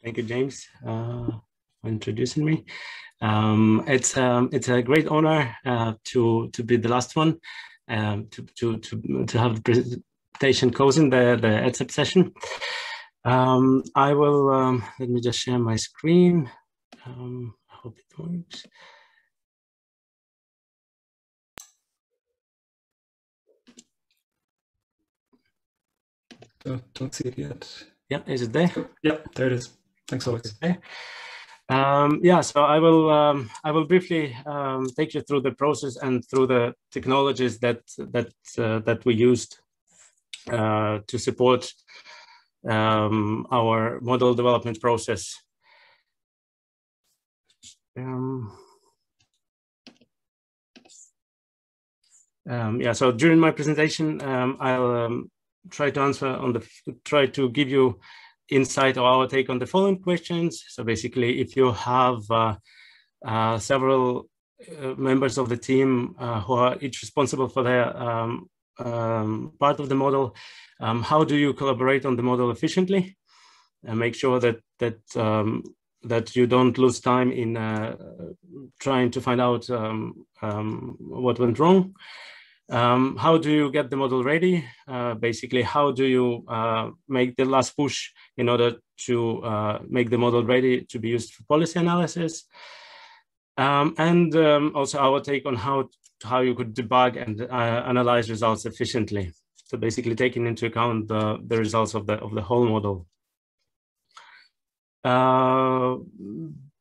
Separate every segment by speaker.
Speaker 1: Thank you, James, for introducing me. It's a great honor to be the last one to have the presentation closing the ETSEP session. I will let me just share my screen. I hope it works.
Speaker 2: Don't see it yet.
Speaker 1: Yeah, is it there?
Speaker 2: Yeah, there it is. Thanks, Alex.
Speaker 1: Yeah, so I will briefly take you through the process and through the technologies that we used to support our model development process. Yeah, so during my presentation, I'll try to give you insight or our take on the following questions. So basically, if you have several members of the team who are each responsible for their part of the model, how do you collaborate on the model efficiently and make sure that you don't lose time in trying to find out what went wrong? How do you get the model ready? Basically, how do you make the last push in order to make the model ready to be used for policy analysis? And also our take on how you could debug and analyze results efficiently. So basically taking into account the results of the whole model.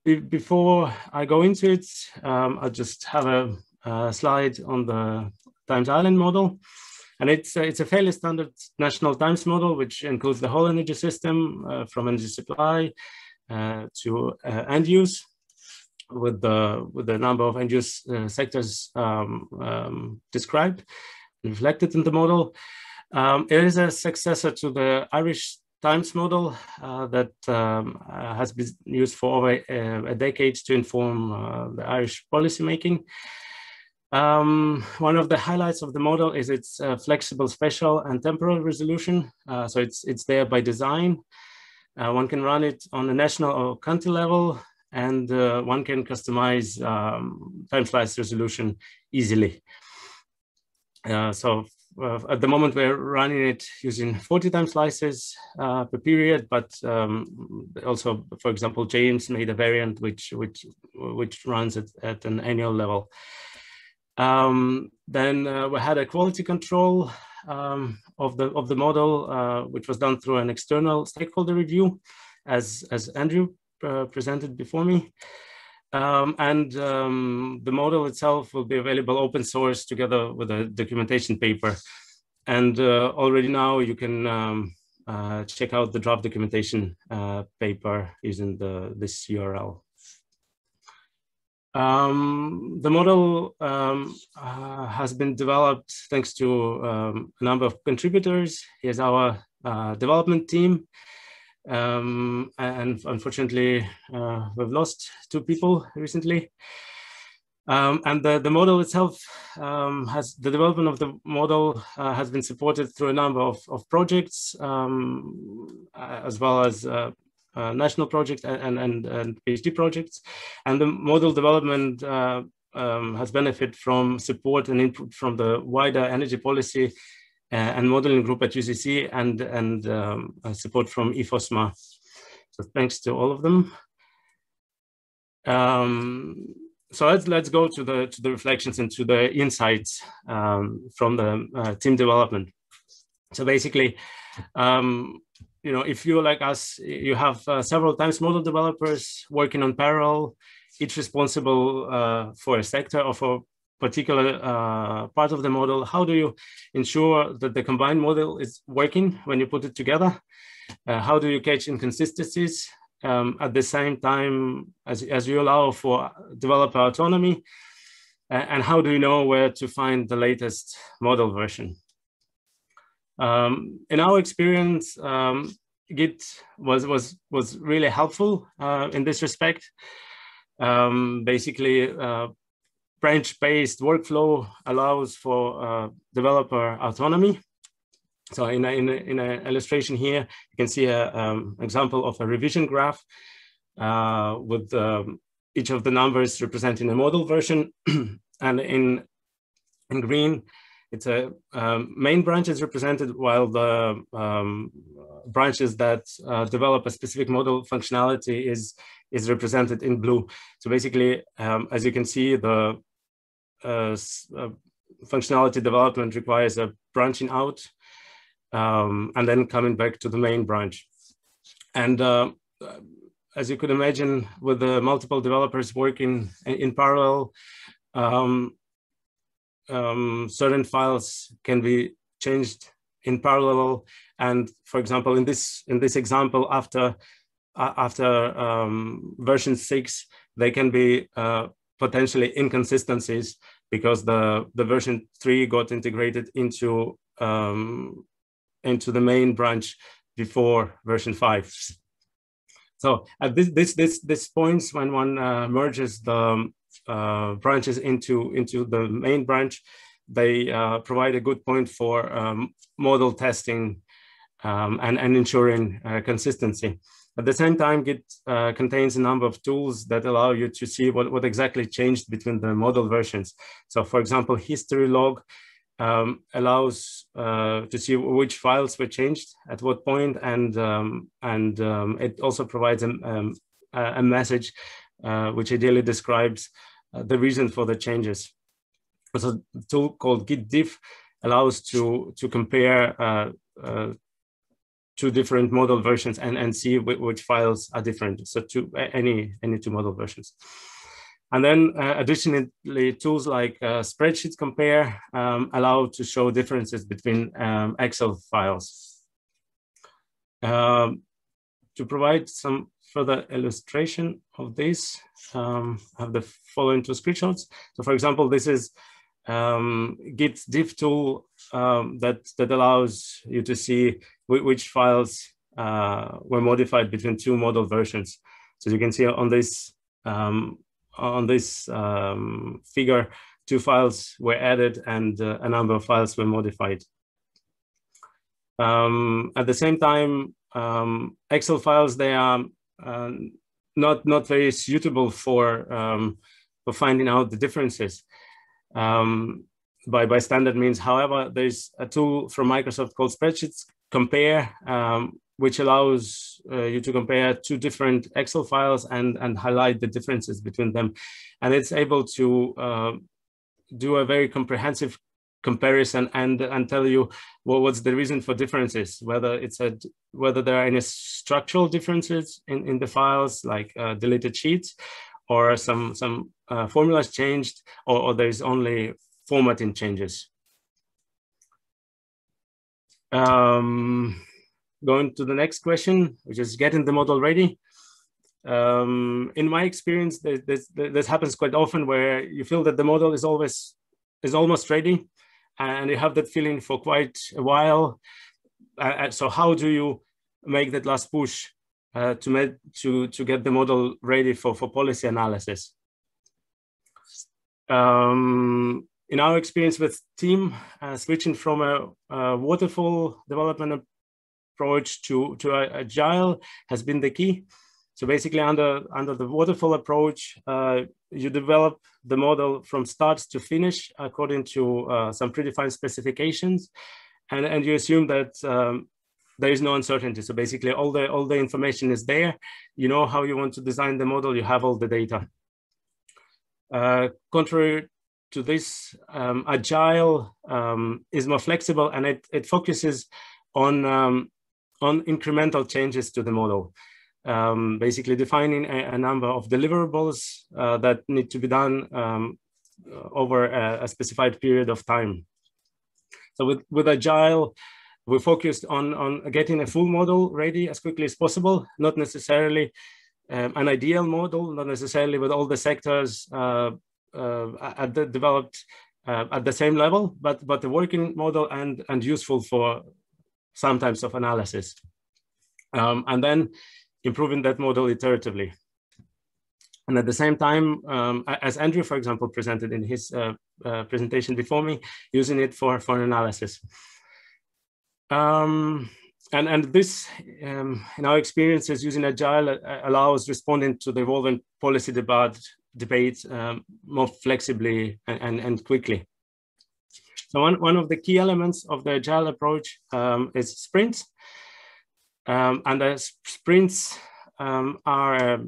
Speaker 1: Before I go into it, I'll just have a slide on the Times Island model. And it's a fairly standard national times model, which includes the whole energy system from energy supply to end use, with the number of end use sectors described and reflected in the model. It is a successor to the Irish times model that has been used for over a decade to inform the Irish policymaking. One of the highlights of the model is its flexible spatial and temporal resolution. So it's there by design. One can run it on a national or country level, and one can customize time slice resolution easily. So at the moment we're running it using 40 time slices per period, but also, for example, James made a variant which runs at an annual level. Then we had a quality control of the model, which was done through an external stakeholder review, as Andrew presented before me. And the model itself will be available open source together with a documentation paper. And already now you can check out the draft documentation paper using this URL. The model has been developed thanks to a number of contributors. Here's our development team. And unfortunately, we've lost 2 people recently. And the model itself the development of the model has been supported through a number of projects, as well as national projects and PhD projects. And the model development has benefited from support and input from the wider energy policy and modeling group at UCC and support from IFOSMA. So thanks to all of them. So let's go to the reflections and to the insights from the team development. So basically, you know, if you're like us, you have several times model developers working on parallel, each responsible for a sector or for particular part of the model. How do you ensure that the combined model is working when you put it together? How do you catch inconsistencies at the same time as you allow for developer autonomy? And how do you know where to find the latest model version? In our experience, Git was really helpful in this respect. Basically, branch-based workflow allows for developer autonomy. So in an illustration here, you can see an example of a revision graph with each of the numbers representing a model version. And in green, it's a main branch is represented, while the branches that develop a specific model functionality is represented in blue. So basically, as you can see, the functionality development requires a branching out and then coming back to the main branch. And as you could imagine, with the multiple developers working in parallel, certain files can be changed in parallel. And for example, in this example, after version 6, there can be potentially inconsistencies because the version 3 got integrated into the main branch before version 5. So at this points, when one merges the branches into the main branch, they provide a good point for model testing and ensuring consistency. At the same time, Git contains a number of tools that allow you to see what exactly changed between the model versions. So for example, history log allows to see which files were changed at what point, and it also provides a message which ideally describes the reason for the changes. So a tool called git diff allows to compare two different model versions and see which files are different. So to any two model versions. And then additionally, tools like spreadsheet compare allow to show differences between Excel files. To provide some further illustration of this, I have the following two screenshots. So for example, this is Git diff tool that allows you to see which files were modified between two model versions. So you can see on this figure, 2 files were added and a number of files were modified. At the same time, Excel files, they are not very suitable for finding out the differences by standard means. However, there's a tool from Microsoft called Spreadsheets Compare, which allows you to compare 2 different Excel files and highlight the differences between them. And it's able to do a very comprehensive comparison and tell you what's the reason for differences, whether there are any structural differences in the files, like deleted sheets, or some formulas changed, or there's only formatting changes. Going to the next question, which is getting the model ready. In my experience, this happens quite often, where you feel that the model is almost ready, and you have that feeling for quite a while. So how do you make that last push to get the model ready for policy analysis? In our experience with team, switching from a waterfall development approach to agile has been the key. So basically, under the waterfall approach, you develop the model from start to finish according to some predefined specifications, and you assume that there is no uncertainty. So basically, all the information is there. You know how you want to design the model. You have all the data. Contrary to this, agile is more flexible, and it focuses on incremental changes to the model. Basically defining a number of deliverables that need to be done over a specified period of time. So with agile, we focused on getting a full model ready as quickly as possible, not necessarily an ideal model, not necessarily with all the sectors developed at the same level, but a working model and useful for some types of analysis. And then improving that model iteratively. And at the same time, as Andrew, for example, presented in his presentation before me, using it for an analysis. And this, in our experiences using Agile, allows responding to the evolving policy debates more flexibly and quickly. So one of the key elements of the Agile approach is sprints. And the sprints are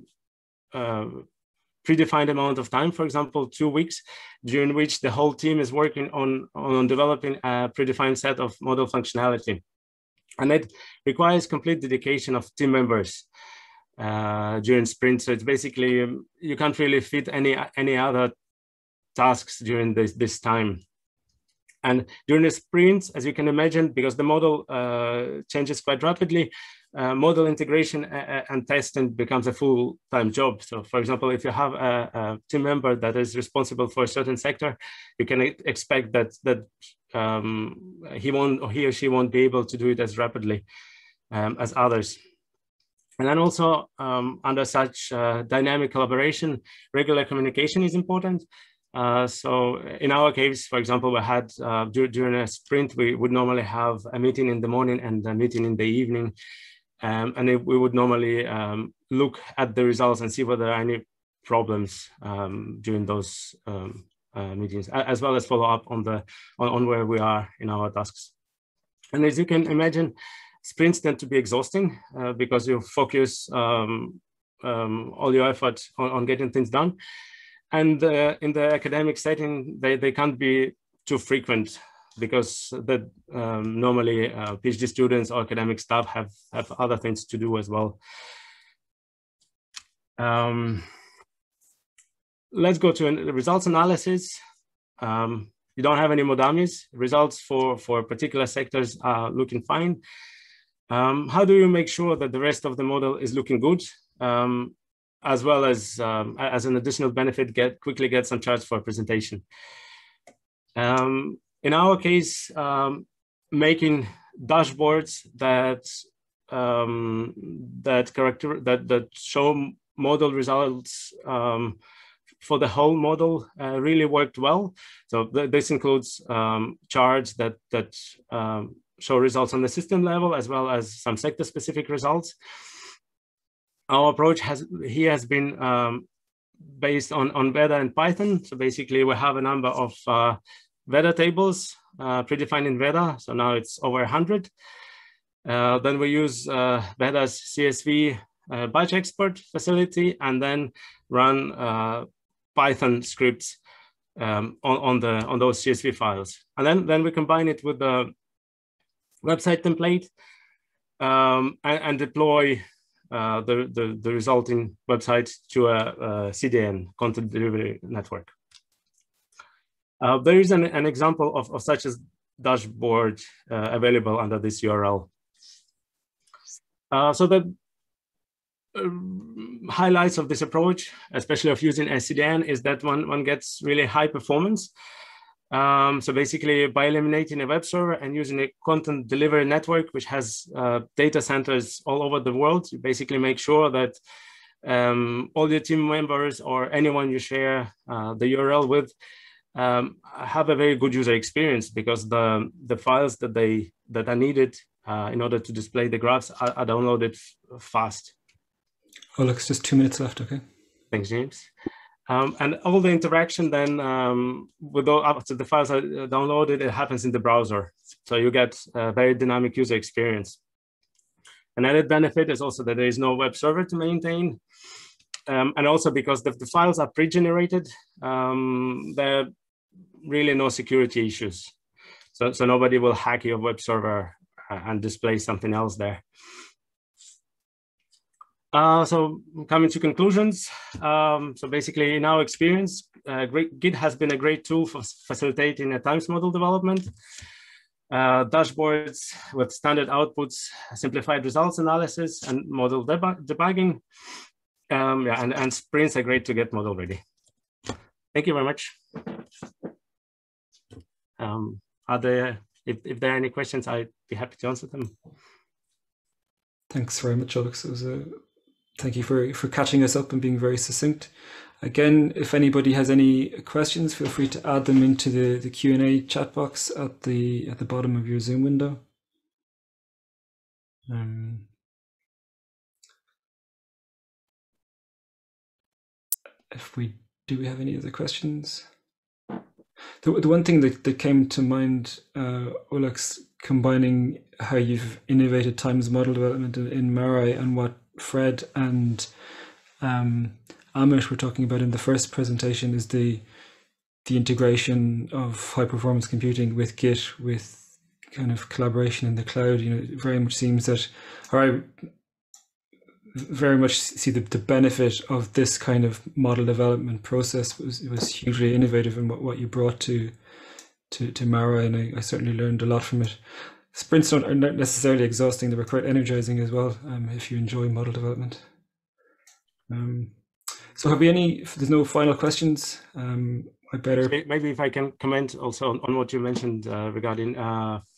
Speaker 1: predefined amount of time, for example, 2 weeks, during which the whole team is working on developing a predefined set of model functionality. And it requires complete dedication of team members during sprints. So it's basically, you can't really fit any other tasks during this time. And during the sprints, as you can imagine, because the model changes quite rapidly, model integration and testing becomes a full-time job. So for example, if you have a team member that is responsible for a certain sector, you can expect that he or she won't be able to do it as rapidly as others. And then also under such dynamic collaboration, regular communication is important. So in our case, for example, we had during a sprint, we would normally have a meeting in the morning and a meeting in the evening. And we would normally look at the results and see whether there are any problems during those meetings, as well as follow up on where we are in our tasks. And as you can imagine, sprints tend to be exhausting because you focus all your effort on getting things done. And in the academic setting, they can't be too frequent because normally PhD students or academic staff have other things to do as well. Let's go to results analysis. You don't have any more dummies. Results for particular sectors are looking fine. How do you make sure that the rest of the model is looking good? As well as an additional benefit, quickly get some charts for a presentation. In our case, making dashboards that show model results for the whole model really worked well. So this includes charts that show results on the system level, as well as some sector-specific results. Our approach has been based on Veda and Python. So basically, we have a number of Veda tables predefined in Veda. So now it's over 100. Then we use Veda's CSV batch export facility, and then run Python scripts on those CSV files. And then we combine it with the website template and deploy the resulting website to a CDN, content delivery network. There is an example of such a dashboard available under this URL. So the highlights of this approach, especially of using a CDN, is that one gets really high performance. So basically, by eliminating a web server and using a content delivery network, which has data centers all over the world, you basically make sure that all your team members or anyone you share the URL with have a very good user experience, because the files that are needed in order to display the graphs are downloaded fast.
Speaker 2: Olex, just 2 minutes left, okay?
Speaker 1: Thanks, James. And all the interaction then after the files are downloaded, it happens in the browser. So you get a very dynamic user experience. An added benefit is also that there is no web server to maintain. And also because the files are pre-generated, there are really no security issues. So nobody will hack your web server and display something else there. So coming to conclusions, so basically in our experience, Git has been a great tool for facilitating a times model development. Dashboards with standard outputs, simplified results analysis, and model debugging. And sprints are great to get model ready. Thank you very much. If there are any questions, I'd be happy to answer them.
Speaker 2: Thanks very much, Alex. Thank you for catching us up and being very succinct. Again, if anybody has any questions, feel free to add them into the Q&A chat box at the bottom of your Zoom window. Do we have any other questions? The one thing that came to mind, Olex, combining how you've innovated Times model development in Marai and what Fred and Amit were talking about in the first presentation, is the integration of high performance computing with Git, with kind of collaboration in the cloud. It very much seems that, or I very much see the benefit of this kind of model development process was hugely innovative in what you brought to Mara, and I certainly learned a lot from it. Sprints are not necessarily exhausting; they were quite energizing as well, if you enjoy model development. So have we any? If there's no final questions, I better
Speaker 1: maybe if I can comment also on what you mentioned regarding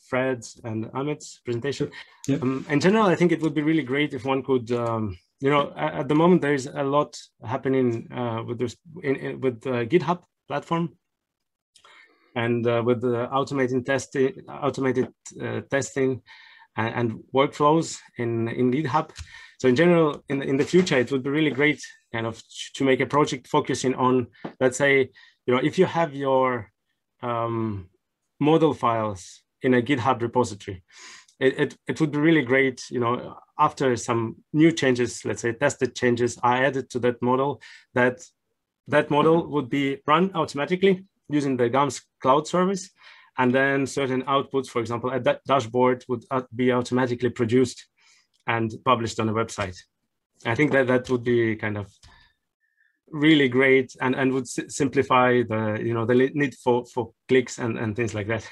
Speaker 1: Fred's and Amit's presentation.
Speaker 2: Yeah.
Speaker 1: In general, I think it would be really great if one could, at the moment there is a lot happening with the GitHub platform, and with the automated testing and workflows in GitHub. So in general, in the future, it would be really great kind of to make a project focusing on, let's say, if you have your model files in a GitHub repository, it would be really great, after some new changes, let's say tested changes are added to that model, that model would be run automatically using the GAMS cloud service, and then certain outputs, for example, a dashboard would be automatically produced and published on a website. I think that would be kind of really great, and would simplify the need for clicks and things like that.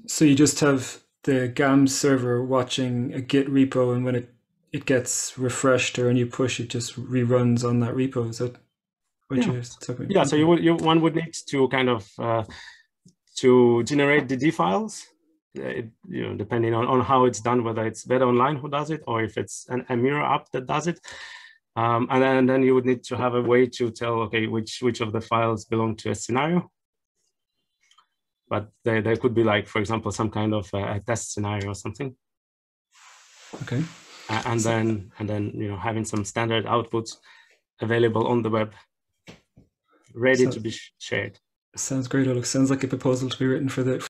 Speaker 2: So you just have the GAMS server watching a Git repo, and when it gets refreshed or a new push, it just reruns on that repo. Is that what you're talking about?
Speaker 1: Yeah. So one would need to kind of to generate the D files, depending on how it's done, whether it's Better Online who does it, or if it's a mirror app that does it. And then you would need to have a way to tell, okay, which of the files belong to a scenario. But there could be, like, for example, some kind of a test scenario or something.
Speaker 2: Okay.
Speaker 1: And then having some standard outputs available on the web, ready to be shared.
Speaker 2: Sounds great, Alex. Sounds like a proposal to be written for the